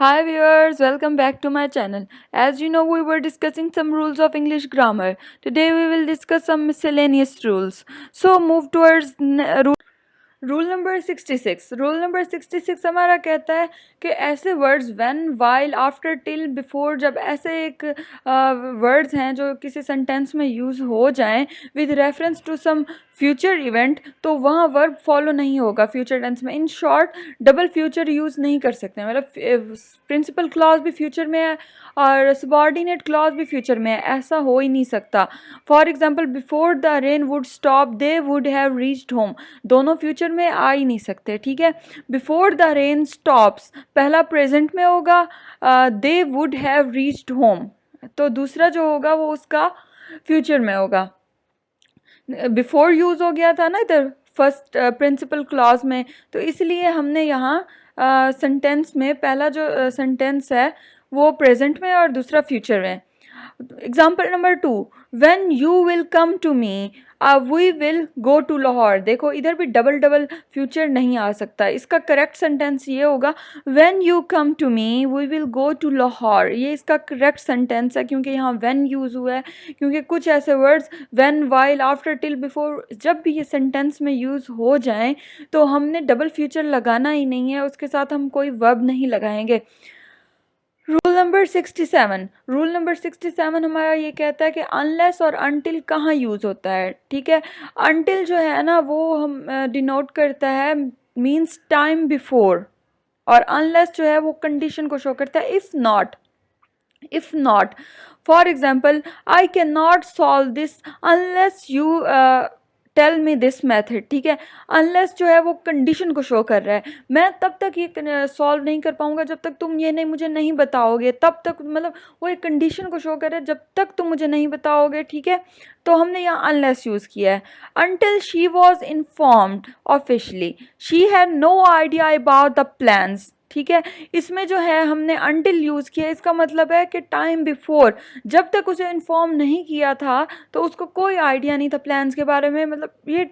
Hi viewers, welcome back to my channel. As you know, we were discussing some rules of English grammar. Today we will discuss some miscellaneous rules. So move towards rule number 66। Rule number 66 हमारा कहता है कि ऐसे words when while after till before, जब ऐसे एक words हैं जो किसी सेंटेंस में यूज़ हो जाएं with reference to some future event, तो वहाँ वर्ब फॉलो नहीं होगा फ्यूचर टेंस में। In short, double future use नहीं कर सकते, मतलब प्रिंसिपल क्लॉज भी फ्यूचर में है और सबॉर्डिनेट क्लॉज भी फ्यूचर में है, ऐसा हो ही नहीं सकता। For example, before the rain would stop they would have reached home, दोनों फ्यूचर में आ ही नहीं सकते, ठीक है। बिफोर द रेन स्टॉप्स पहला प्रेजेंट में होगा, they would have reached home, तो दूसरा जो होगा वो उसका फ्यूचर में होगा। बिफोर यूज़ हो गया था ना इधर फर्स्ट प्रिंसिपल क्लॉज में, तो इसलिए हमने यहाँ सेंटेंस में पहला जो सेंटेंस है वो प्रेजेंट में और दूसरा फ्यूचर में। Example number 2, when you will come to me we will go to Lahore. देखो इधर भी डबल डबल फ्यूचर नहीं आ सकता, इसका करेक्ट सेंटेंस ये होगा when you come to me we will go to Lahore, ये इसका करेक्ट सेंटेंस है क्योंकि यहाँ व्हेन यूज़ हुआ है। क्योंकि कुछ ऐसे words when while after till before जब भी ये सेंटेंस में यूज़ हो जाएं तो हमने डबल फ्यूचर लगाना ही नहीं है, उसके साथ हम कोई वर्ब नहीं लगाएंगे। Rule number 67। रूल नंबर 67 हमारा ये कहता है कि अनलेस और अनटिल कहाँ यूज़ होता है, ठीक है। अनटिल जो है ना वो हम डिनोट करता है मीन्स टाइम बिफोर, और अनलेस जो है वो कंडीशन को शो करता है if not. For example, I can not solve this unless you tell me this method, ठीक है। अनलेस जो है वो कंडीशन को शो कर रहा है, मैं तब तक ये सॉल्व नहीं कर पाऊंगा जब तक तुम ये नहीं मुझे नहीं बताओगे, तब तक मतलब वो एक कंडीशन को शो कर रहा है जब तक तुम मुझे नहीं बताओगे, ठीक है। तो हमने यहाँ अनलेस यूज़ किया है। Until she was informed officially she had no idea about the plans, ठीक है। इसमें जो है हमने अनटिल यूज़ किया, इसका मतलब है कि टाइम बिफोर, जब तक उसे इन्फॉर्म नहीं किया था तो उसको कोई आइडिया नहीं था प्लान्स के बारे में, मतलब ये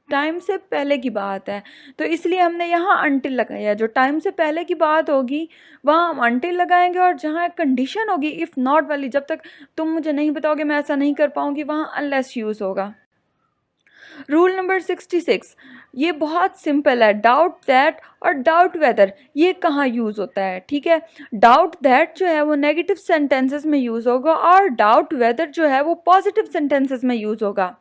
टाइम से पहले की बात है, तो इसलिए हमने यहाँ अनटिल लगाया। जो टाइम से पहले की बात होगी वहाँ हम अनटिल लगाएंगे, और जहाँ कंडीशन होगी इफ़ नॉट वाली, जब तक तुम मुझे नहीं बताओगे मैं ऐसा नहीं कर पाऊँगी, वहाँ अनलेस यूज़ होगा। रूल नंबर 66, ये बहुत सिंपल है। डाउट दैट और डाउट वेदर ये कहाँ यूज़ होता है, ठीक है। डाउट दैट जो है वो नेगेटिव सेंटेंसेस में यूज़ होगा, और डाउट वेदर जो है वो पॉजिटिव सेंटेंसेस में यूज़ होगा।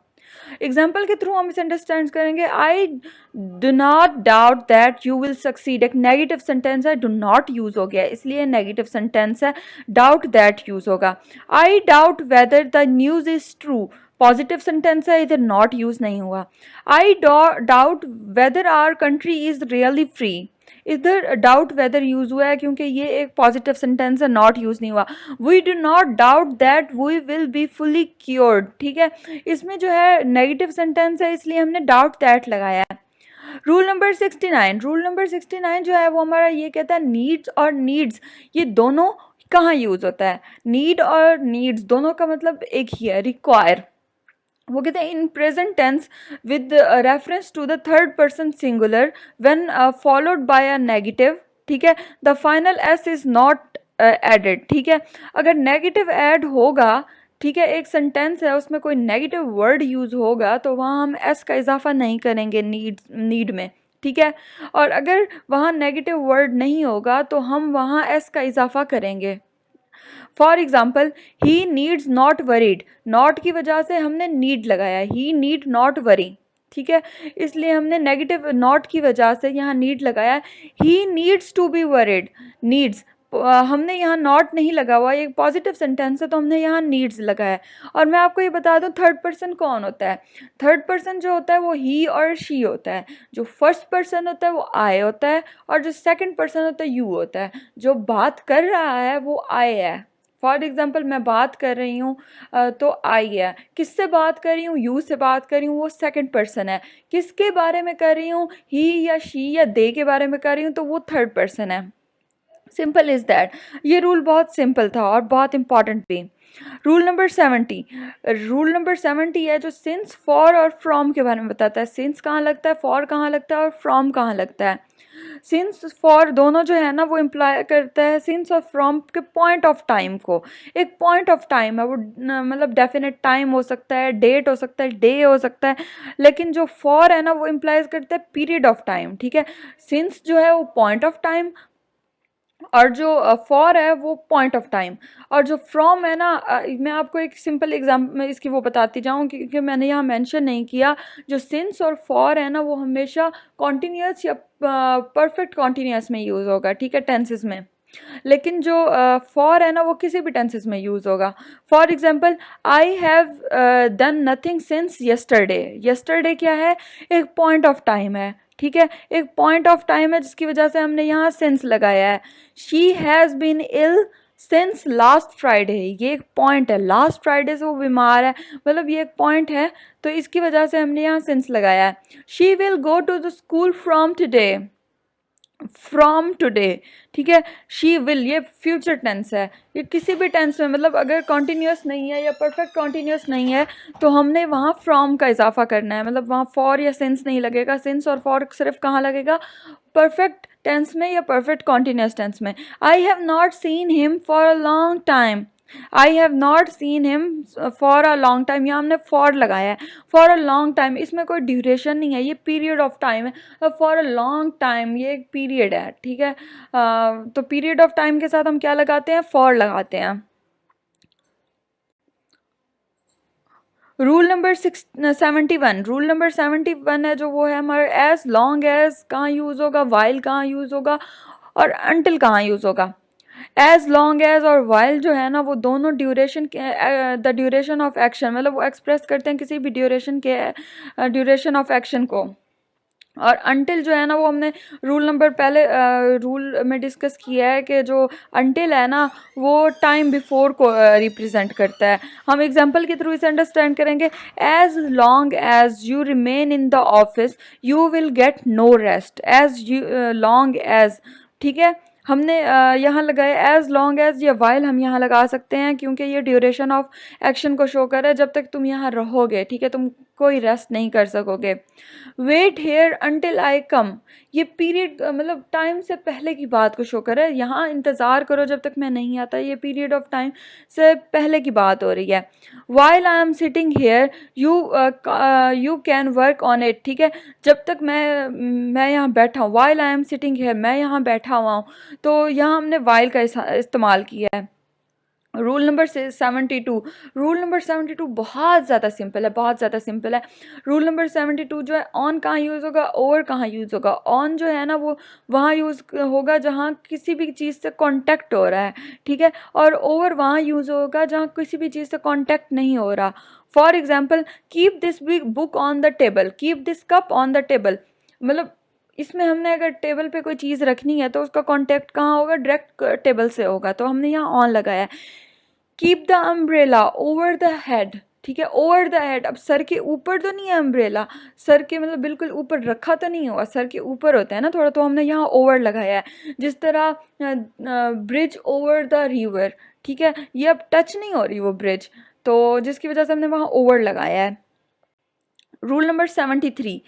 एग्जाम्पल के थ्रू हम इसे अंडरस्टैंड करेंगे। I do not doubt that you will succeed, एक नेगेटिव सेंटेंस है, डू नॉट यूज़ हो गया इसलिए नेगेटिव सेंटेंस है, डाउट दैट यूज़ होगा। I doubt whether the news is true, positive sentence है, इधर नॉट यूज़ नहीं हुआ। I doubt whether our country is really free, इधर डाउट वेदर यूज़ हुआ है क्योंकि ये एक पॉजिटिव सेंटेंस है, नॉट यूज़ नहीं हुआ। We do not doubt that we will be fully cured, ठीक है। इसमें जो है नेगेटिव सेंटेंस है इसलिए हमने डाउट दैट लगाया है। Rule number 69। रूल नंबर 69 जो है वो हमारा ये कहता है नीड्स और नीड्स ये दोनों कहाँ यूज़ होता है। नीड और नीड्स दोनों का मतलब एक ही है, रिक्वायर। वो कहते हैं in present tense with reference to the third person singular when followed by a negative, ठीक है, the final s is not added, ठीक है। अगर नेगेटिव ऐड होगा, ठीक है, एक सेंटेंस है उसमें कोई नेगेटिव वर्ड यूज़ होगा तो वहाँ हम एस का इजाफा नहीं करेंगे नीड में, ठीक है। और अगर वहाँ नेगेटिव वर्ड नहीं होगा तो हम वहाँ एस का इजाफा करेंगे। For example, he needs not worried, not की वजह से हमने नीड लगाया, ही नीड नॉट वरी, ठीक है, इसलिए हमने नेगेटिव नॉट की वजह से यहाँ नीड लगाया। He needs to be worried, needs हमने यहाँ नॉट नहीं लगा हुआ, ये पॉजिटिव सेंटेंस है तो हमने यहाँ नीड्स लगाया। और मैं आपको ये बता दूँ थर्ड पर्सन कौन होता है। थर्ड पर्सन जो होता है वो ही और शी होता है, जो फर्स्ट पर्सन होता है वो आई होता है, और जो सेकंड पर्सन होता है यू होता है। जो बात कर रहा है वो आई है। फॉर एग्ज़ाम्पल, मैं बात कर रही हूँ तो आई है, किससे बात कर रही हूँ, यू से बात कर रही हूँ, वो सेकंड पर्सन है। किसके बारे में कर रही हूँ, ही या शी या दे के बारे में कर रही हूँ तो वो थर्ड पर्सन है। Simple is that. ये रूल बहुत सिंपल था और बहुत इंपॉर्टेंट भी। रूल नंबर 70 है जो सिंस, फॉर और फ्रॉम के बारे में बताता है। सिंस कहाँ लगता है, फॉर कहाँ लगता है और फ्रॉम कहाँ लगता है। सिंस फॉर दोनों जो है ना वो इम्प्लाई करता है सिंस और फ्रॉम के पॉइंट ऑफ टाइम को। एक पॉइंट ऑफ टाइम है वो, मतलब डेफिनेट टाइम हो सकता है, डेट हो सकता है, डे हो सकता है। लेकिन जो फॉर है ना वो इम्प्लाइज करता है पीरियड ऑफ टाइम, ठीक है। सिंस जो है वो पॉइंट ऑफ टाइम, और जो फॉर है वो पॉइंट ऑफ टाइम, और जो फ्रॉम है ना, मैं आपको एक सिंपल एग्जाम्पल में इसकी वो बताती जाऊँ क्योंकि मैंने यहाँ मेंशन नहीं किया। जो सिंस और फॉर है ना वो हमेशा कॉन्टीन्यूअस या परफेक्ट कॉन्टीन्यूअस में यूज़ होगा, ठीक है, टेंसेस में। लेकिन जो फॉर है ना वो किसी भी टेंसेस में यूज़ होगा। For example, I have done nothing since yesterday. Yesterday क्या है, एक पॉइंट ऑफ टाइम है, ठीक है, एक पॉइंट ऑफ टाइम है जिसकी वजह से हमने यहाँ सिंस लगाया है। She has been ill since last Friday, ये एक पॉइंट है, लास्ट फ्राइडे से वो बीमार है, मतलब ये एक पॉइंट है, तो इसकी वजह से हमने यहाँ सिंस लगाया है। She will go to the school from today, from today, ठीक है। शी विल ये फ्यूचर टेंस है, ये किसी भी टेंस में, मतलब अगर कॉन्टीन्यूअस नहीं है या परफेक्ट कॉन्टीन्यूअस नहीं है तो हमने वहाँ फ्रॉम का इजाफा करना है, मतलब वहाँ फॉर या सिंस नहीं लगेगा। सिंस और फॉर सिर्फ कहाँ लगेगा, परफेक्ट टेंस में या परफेक्ट कॉन्टीन्यूअस टेंस में। I have not seen him for a long time, I have not seen him for a long time, यहाँ हमने फॉर लगाया है। फॉर अ लॉन्ग टाइम, इसमें कोई ड्यूरेशन नहीं है, ये पीरियड ऑफ टाइम है। फॉर अ लॉन्ग टाइम ये एक पीरियड है, ठीक है। तो पीरियड ऑफ टाइम के साथ हम क्या लगाते हैं, फॉर लगाते हैं। रूल नंबर 71 है जो वो है हमारा एज लॉन्ग एज कहाँ यूज़ होगा, वाइल कहाँ यूज़ होगा और अंटिल कहाँ यूज़ होगा। एज लॉन्ग एज और वाइल जो है ना वो दोनों ड्यूरेशन के, द ड्यूरेशन ऑफ एक्शन, मतलब वो एक्सप्रेस करते हैं किसी भी ड्यूरेशन के ड्यूरेशन ऑफ एक्शन को। और अनटिल जो है ना वो हमने पहले रूल में डिस्कस किया है कि जो अनटिल है ना वो टाइम बिफोर को रिप्रेजेंट करता है। हम एग्जांपल के थ्रू इसे अंडरस्टैंड करेंगे। As long as you remain in the office you will get no rest, as you long as, ठीक है। हमने यहाँ लगाया एज लॉन्ग एज या वाइल हम यहाँ लगा सकते हैं क्योंकि ये ड्यूरेशन ऑफ एक्शन को शो कर रहा है। जब तक तुम यहाँ रहोगे, ठीक है, तुम कोई रेस्ट नहीं कर सकोगे। वेट हेयर अनटिल आई कम, ये पीरियड मतलब टाइम से पहले की बात को शो कर रहा है। यहाँ इंतज़ार करो जब तक मैं नहीं आता, ये पीरियड ऑफ टाइम से पहले की बात हो रही है। While I am sitting here you can work on it, ठीक है। जब तक मैं यहाँ बैठा हूँ, while I am sitting here, मैं यहाँ बैठा हुआ हूँ, तो यहाँ हमने वाइल का इस्तेमाल किया है। रूल नंबर 72 बहुत ज़्यादा सिंपल है, बहुत ज़्यादा सिंपल है। रूल नंबर 72 जो है ऑन कहाँ यूज़ होगा, ओवर कहाँ यूज़ होगा। ऑन जो है ना वो वहाँ यूज़ होगा जहाँ किसी भी चीज़ से कांटेक्ट हो रहा है, ठीक है। और ओवर वहाँ यूज़ होगा जहाँ किसी भी चीज़ से कांटेक्ट नहीं हो रहा। For example, keep this book on the table, keep this cup on the table, मतलब इसमें हमने अगर टेबल पे कोई चीज़ रखनी है तो उसका कांटेक्ट कहाँ होगा, डायरेक्ट टेबल से होगा, तो हमने यहाँ ऑन लगाया है। Keep the umbrella over the head, ठीक है, ओवर द हेड, अब सर के ऊपर तो नहीं है अम्ब्रेला, सर के मतलब बिल्कुल ऊपर रखा तो नहीं होगा, सर के ऊपर होता है ना थोड़ा, तो हमने यहाँ ओवर लगाया है। जिस तरह ब्रिज ओवर द रिवर, ठीक है, ये अब टच नहीं हो रही वो ब्रिज, तो जिसकी वजह से हमने वहाँ ओवर लगाया है। रूल नंबर 73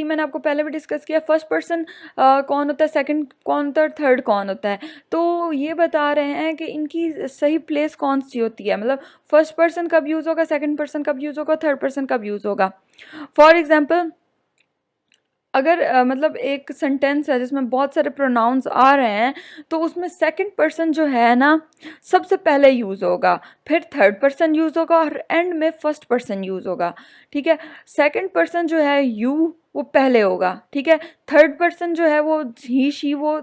मैंने आपको पहले भी डिस्कस किया। फर्स्ट पर्सन कौन होता है, सेकंड कौन होता है, थर्ड कौन होता है, तो ये बता रहे हैं कि इनकी सही प्लेस कौन सी होती है, मतलब फर्स्ट पर्सन कब यूज़ होगा, सेकंड पर्सन कब यूज़ होगा, थर्ड पर्सन कब यूज़ होगा। फॉर एग्जाम्पल, अगर मतलब एक सेंटेंस है जिसमें बहुत सारे प्रोनाउंस आ रहे हैं तो उसमें सेकंड पर्सन जो है ना सबसे पहले यूज़ होगा, फिर थर्ड पर्सन यूज़ होगा और एंड में फर्स्ट पर्सन यूज़ होगा, ठीक है। सेकंड पर्सन जो है यू वो पहले होगा, ठीक है। थर्ड पर्सन जो है वो ही शी वो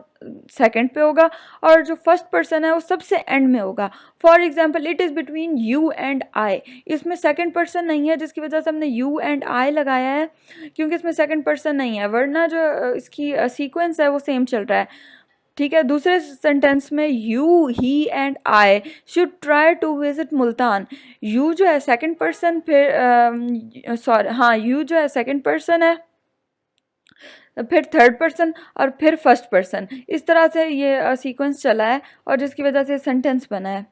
सेकंड पे होगा और जो फर्स्ट पर्सन है वो सबसे एंड में होगा। For example, it is between you and I, इसमें सेकंड पर्सन नहीं है जिसकी वजह से हमने यू एंड आई लगाया है क्योंकि इसमें सेकंड पर्सन नहीं है, वरना जो इसकी सीक्वेंस है वो सेम चल रहा है, ठीक है। दूसरे सेंटेंस में you he and I should try to visit Multan, you जो है सेकंड पर्सन, फिर सॉरी हाँ, यू जो है सेकंड पर्सन है फिर थर्ड पर्सन और फिर फर्स्ट पर्सन, इस तरह से ये सीक्वेंस चला है और जिसकी वजह से सेंटेंस बना है।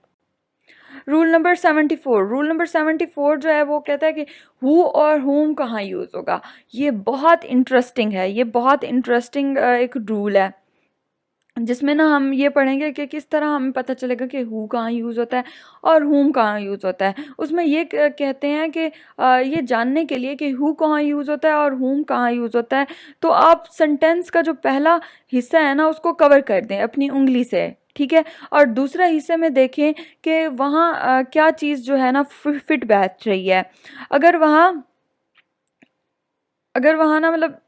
रूल नंबर 74, रूल नंबर 74 जो है वो कहता है कि हु और whom कहाँ यूज़ होगा। ये बहुत इंटरेस्टिंग है, ये बहुत इंटरेस्टिंग एक रूल है, जिसमें ना हम ये पढ़ेंगे कि किस तरह हमें पता चलेगा कि हु कहाँ यूज़ होता है और whom कहाँ यूज़ होता है। उसमें ये कहते हैं कि ये जानने के लिए कि हु कहाँ यूज़ होता है और whom कहाँ यूज़ होता है, तो आप सेंटेंस का जो पहला हिस्सा है ना उसको कवर कर दें अपनी उंगली से, ठीक है। और दूसरे हिस्से में देखें कि वहाँ क्या चीज़ जो है ना फिट बैठ रही है। अगर वहाँ ना मतलब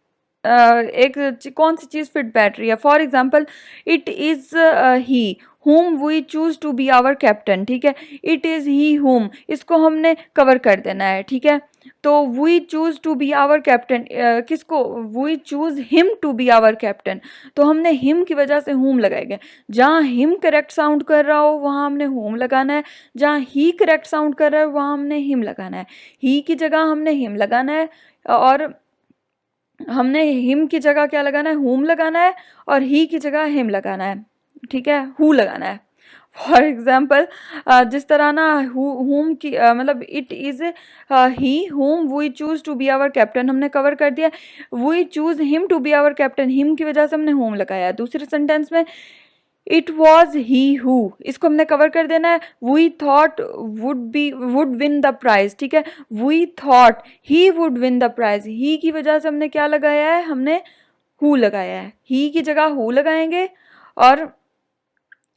एक कौन सी चीज़ फिट बैठ रही है, for example it is he whom we choose to be our captain, ठीक है। इट इज़ ही whom, इसको हमने कवर कर देना है, ठीक है। तो we choose to be our captain, किसको, we choose him to be our captain, तो हमने हिम की वजह से whom लगाएंगे। जहाँ हिम करेक्ट साउंड कर रहा हो वहाँ हमने whom लगाना है, जहाँ ही करेक्ट साउंड कर रहा है वहाँ हमने हिम लगाना है। ही की जगह हमने हिम लगाना है और हमने हिम की जगह क्या लगाना है, whom लगाना है, और ही की जगह हिम लगाना है, ठीक है, हु लगाना है। फॉर एग्जाम्पल जिस तरह ना whom की मतलब it is he whom we choose to be our captain हमने कवर कर दिया, we choose him to be our captain, him की वजह से हमने whom लगाया। दूसरे सेंटेंस में इट वॉज ही हु, इसको हमने कवर कर देना है, we thought would win the prize, ठीक है। We thought he would win the prize, he की वजह से हमने क्या लगाया है, हमने हु लगाया है। ही की जगह हु लगाएंगे और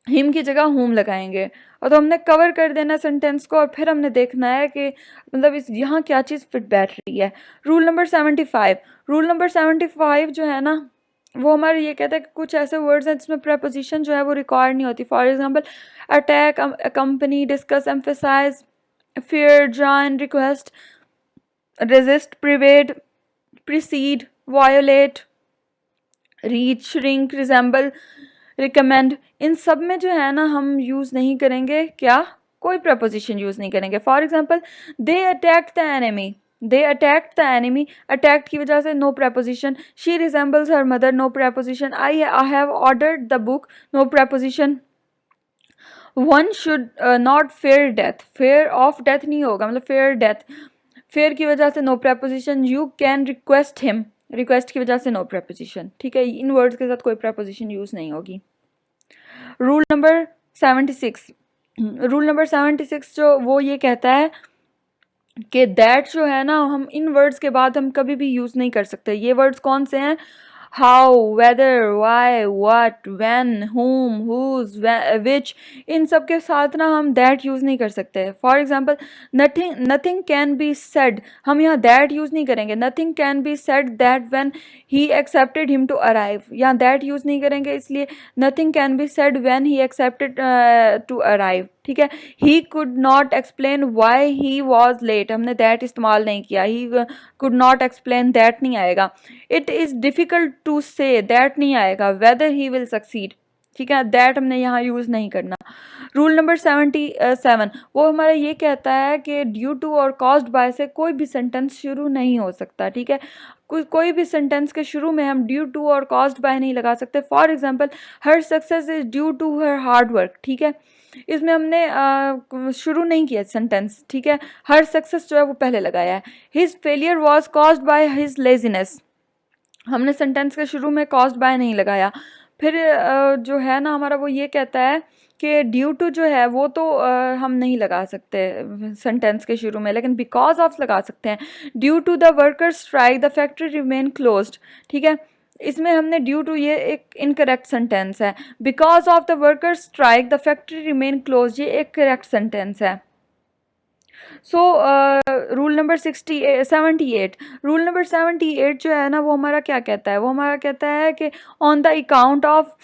हिम की जगह हुम लगाएंगे, और तो हमने कवर कर देना सेंटेंस को, और फिर हमने देखना है कि मतलब इस यहाँ क्या चीज़ फिट बैठ रही है। रूल नंबर 75, रूल नंबर 75 जो है ना वो हमारे ये कहता है कि कुछ ऐसे वर्ड्स हैं जिसमें प्रेपोजिशन जो है वो रिक्वायर्ड नहीं होती। For example attack, company, discuss, emphasise, fear, join, request, resist, pervade, precede, violate, reach, shrink, resemble, recommend, इन सब में जो है ना हम यूज़ नहीं करेंगे क्या, कोई प्रपोजिशन यूज़ नहीं करेंगे। For example they attacked the enemy, they attacked the enemy, attacked की वजह से no preposition. She resembles her mother, no preposition. I have ordered the book, no preposition. One should not fear death, fear of death नहीं होगा, मतलब fear death, fear की वजह से no preposition. You can request him, request की वजह से no preposition, ठीक है। इन वर्ड्स के साथ कोई प्रपोजिशन यूज़ नहीं होगी। रूल नंबर 76, रूल नंबर 76 जो वो ये कहता है कि दैट जो है ना हम इन वर्ड्स के बाद हम कभी भी यूज़ नहीं कर सकते। ये वर्ड्स कौन से हैं, how, whether, why, what, when, whom, whose, which, इन सब के साथ ना हम दैट यूज़ नहीं कर सकते। For example nothing can be said, हम यहाँ दैट यूज़ नहीं करेंगे। Nothing can be said that when he accepted him to arrive, यहाँ दैट यूज़ नहीं करेंगे, इसलिए nothing can be said when he accepted to arrive, ठीक है। He could not explain why he was late, हमने that इस्तेमाल नहीं किया। He could not explain, that नहीं आएगा। It is difficult to say, that नहीं आएगा। वेदर ही विल सक्सीड, ठीक है, दैट हमने यहाँ यूज़ नहीं करना। रूल नंबर 77 वो हमारा ये कहता है कि ड्यू टू और कॉज्ड बाय से कोई भी सेंटेंस शुरू नहीं हो सकता, ठीक है। कोई भी सेंटेंस के शुरू में हम ड्यू टू और कॉज्ड बाय नहीं लगा सकते। For example her success is due to her hard work, ठीक है, इसमें हमने शुरू नहीं किया सेंटेंस, ठीक है। हर सक्सेस जो है वो पहले लगाया है। His failure was caused by his laziness, हमने सेंटेंस के शुरू में कॉज्ड बाय नहीं लगाया। फिर जो है ना हमारा वो ये कहता है कि ड्यू टू जो है वो तो हम नहीं लगा सकते सेंटेंस के शुरू में, लेकिन बिकॉज ऑफ लगा सकते हैं। Due to the worker strike the factory remain closed, ठीक है, इसमें हमने ड्यू टू, ये एक इनकरेक्ट सेंटेंस है। Because of the worker strike the factory remain close, ये एक करेक्ट सेंटेंस है। So rule number 78, rule number 78 जो है ना वो हमारा क्या कहता है, वो हमारा कहता है कि on the account of,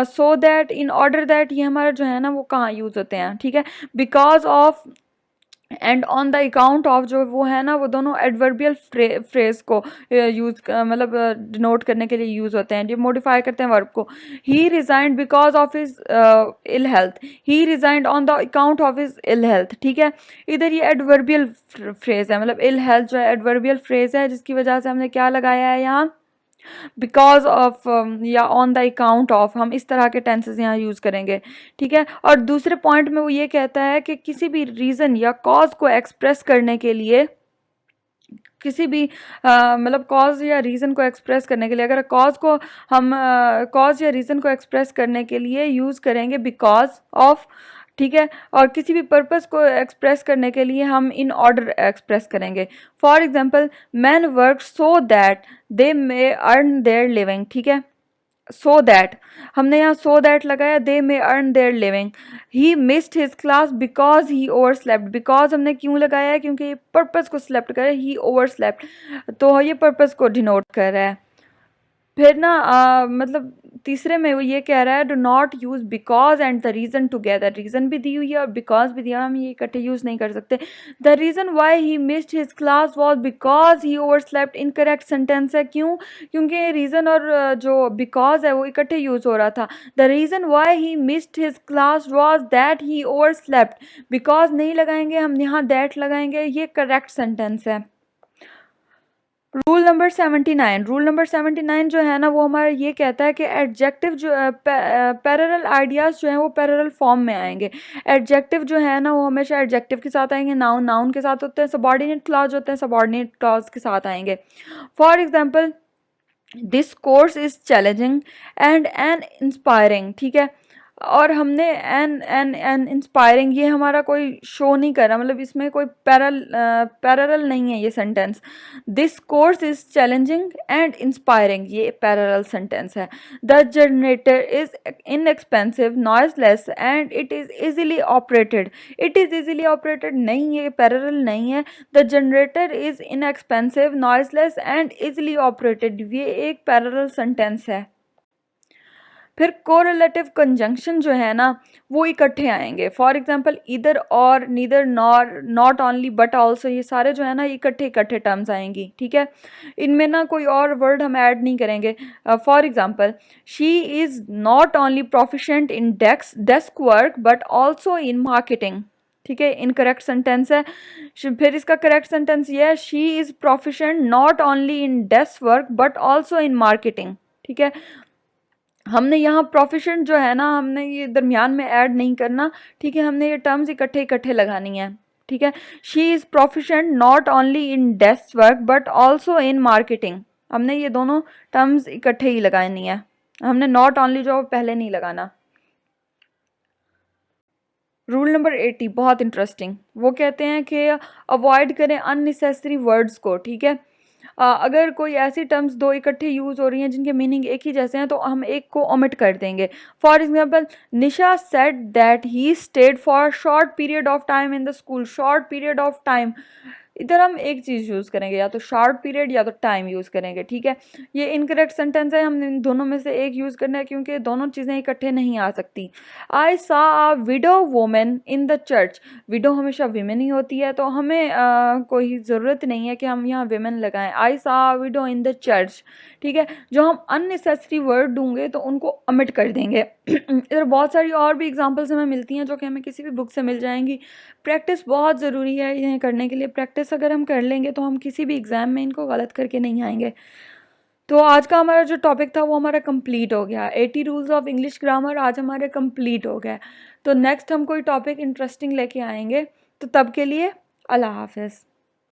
so that, in order that, ये हमारा जो है ना वो कहाँ यूज़ होते हैं, ठीक है। Because of and on the account of जो वो है ना वो दोनों एडवर्बियल फ्रेज को यूज़ मतलब डिनोट करने के लिए यूज़ होते हैं, ये मॉडिफाई करते हैं वर्ब को। He resigned because of his ill health, he resigned on the account of his ill health, ठीक है। इधर ये एडवर्बियल फ्रेज है, मतलब इल हेल्थ जो है एडवर्बियल फ्रेज है, जिसकी वजह से हमने क्या लगाया है यहाँ, बिकॉज ऑफ या ऑन द अकाउंट ऑफ, हम इस तरह के टेंसेस यहाँ यूज़ करेंगे, ठीक है। और दूसरे पॉइंट में वो ये कहता है कि किसी भी रीज़न या कॉज को एक्सप्रेस करने के लिए, किसी भी मतलब कॉज या रीज़न को एक्सप्रेस करने के लिए, अगर कॉज को हम कॉज या रीज़न को एक्सप्रेस करने के लिए यूज़ करेंगे बिकॉज ऑफ, ठीक है। और किसी भी पर्पस को एक्सप्रेस करने के लिए हम इन ऑर्डर एक्सप्रेस करेंगे। For example, man work so that they may earn their living, ठीक है। सो दैट, हमने यहाँ सो दैट लगाया, they may earn their living. He missed his class because he overslept, because हमने क्यों लगाया है, क्योंकि ये पर्पस को स्लेप्ट कर रहा है, ही ओवर स्लेप्ट, तो ये पर्पस को डिनोट कर रहा है। फिर ना मतलब तीसरे में वो ये कह रहा है, do not use because and the reason together, reason भी दी हुई है और बिकॉज भी दिया, हम ये इकट्ठे यूज़ नहीं कर सकते। The reason why he missed his class was because he over slept, incorrect sentence है। क्यों? क्योंकि रीज़न और जो बिकॉज है वो इकट्ठे यूज़ हो रहा था। The reason why he missed his class was that he overslept, because नहीं लगाएंगे हम, यहाँ दैट लगाएंगे, ये करेक्ट सेंटेंस है। रूल नंबर 79, रूल नंबर 79 जो है ना वो हमारा ये कहता है कि एडजेक्टिव जो पैरेलल आइडियाज़ जो हैं वो पैरेलल फॉर्म में आएंगे। एडजेक्टिव जो है ना वो हमेशा एडजेक्टिव के साथ आएंगे, नाउन नाउन के साथ होते हैं, सबॉर्डिनेट क्लॉज होते हैं सबॉर्डिनेट क्लॉज के साथ आएंगे। For example, this course is challenging and N inspiring, ठीक है। और हमने एन इंस्पायरिंग, ये हमारा कोई शो नहीं कर रहा, मतलब इसमें कोई पैरेलल नहीं है ये sentence. This course is challenging and inspiring, ये पैरेलल सेंटेंस है। The generator is inexpensive, noiseless and it is easily operated, it is easily operated नहीं, ये पैरेलल नहीं है। The generator is inexpensive, noiseless and easily operated, ये एक parallel sentence है। फिर कोरिलेटिव कंजंक्शन जो है ना वो इकट्ठे आएंगे। फॉर एग्जांपल, इधर और, neither, nor, not only but also, ये सारे जो है ना इकट्ठे इकट्ठे टर्म्स आएंगी, ठीक है। इनमें ना कोई और वर्ड हम ऐड नहीं करेंगे। For example, she is not only proficient in desk work but also in marketing, ठीक है। इनकरेक्ट सेंटेंस है। फिर इसका करेक्ट सेंटेंस ये है, she is proficient not only in desk work but also in marketing, ठीक है। हमने यहाँ प्रोफिशिएंट जो है ना हमने ये दरमियान में ऐड नहीं करना, ठीक है। हमने ये टर्म्स इकट्ठे इकट्ठे लगानी है, ठीक है। She is proficient not only in desk work but also in marketing, हमने ये दोनों टर्म्स इकट्ठे ही लगानी है, हमने नॉट ओनली जो पहले नहीं लगाना। रूल नंबर 80 बहुत इंटरेस्टिंग, वो कहते हैं कि अवॉइड करें अननेसेसरी वर्ड्स को, ठीक है। अगर कोई ऐसी टर्म्स दो इकट्ठे यूज़ हो रही हैं जिनके मीनिंग एक ही जैसे हैं तो हम एक को ओमिट कर देंगे। For example, Nisha said that he stayed for short period of time in the school, short period of time, इधर हम एक चीज़ यूज़ करेंगे, या तो शॉर्ट पीरियड या तो टाइम यूज़ करेंगे, ठीक है। ये इनकरेक्ट सेंटेंस है, हम इन दोनों में से एक यूज़ करना है क्योंकि दोनों चीज़ें इकट्ठे नहीं आ सकती। आई सा अ window women in the church, window हमेशा विमेन ही होती है तो हमें कोई ज़रूरत नहीं है कि हम यहाँ विमेन लगाएं। आई सा अ विडो इन द चर्च, ठीक है। जो हम अननेसेसरी वर्ड दूंगे तो उनको अमिट कर देंगे। इधर बहुत सारी और भी एग्जांपल्स हमें मिलती हैं जो कि हमें किसी भी बुक से मिल जाएंगी। प्रैक्टिस बहुत ज़रूरी है इन्हें करने के लिए, प्रैक्टिस अगर हम कर लेंगे तो हम किसी भी एग्ज़ाम में इनको गलत करके नहीं आएंगे। तो आज का हमारा जो टॉपिक था वो हमारा कंप्लीट हो गया, 80 रूल्स ऑफ इंग्लिश ग्रामर आज हमारे कंप्लीट हो गया। तो नेक्स्ट हम कोई टॉपिक इंटरेस्टिंग लेके आएंगे, तो तब के लिए अल्लाह हाफिज़।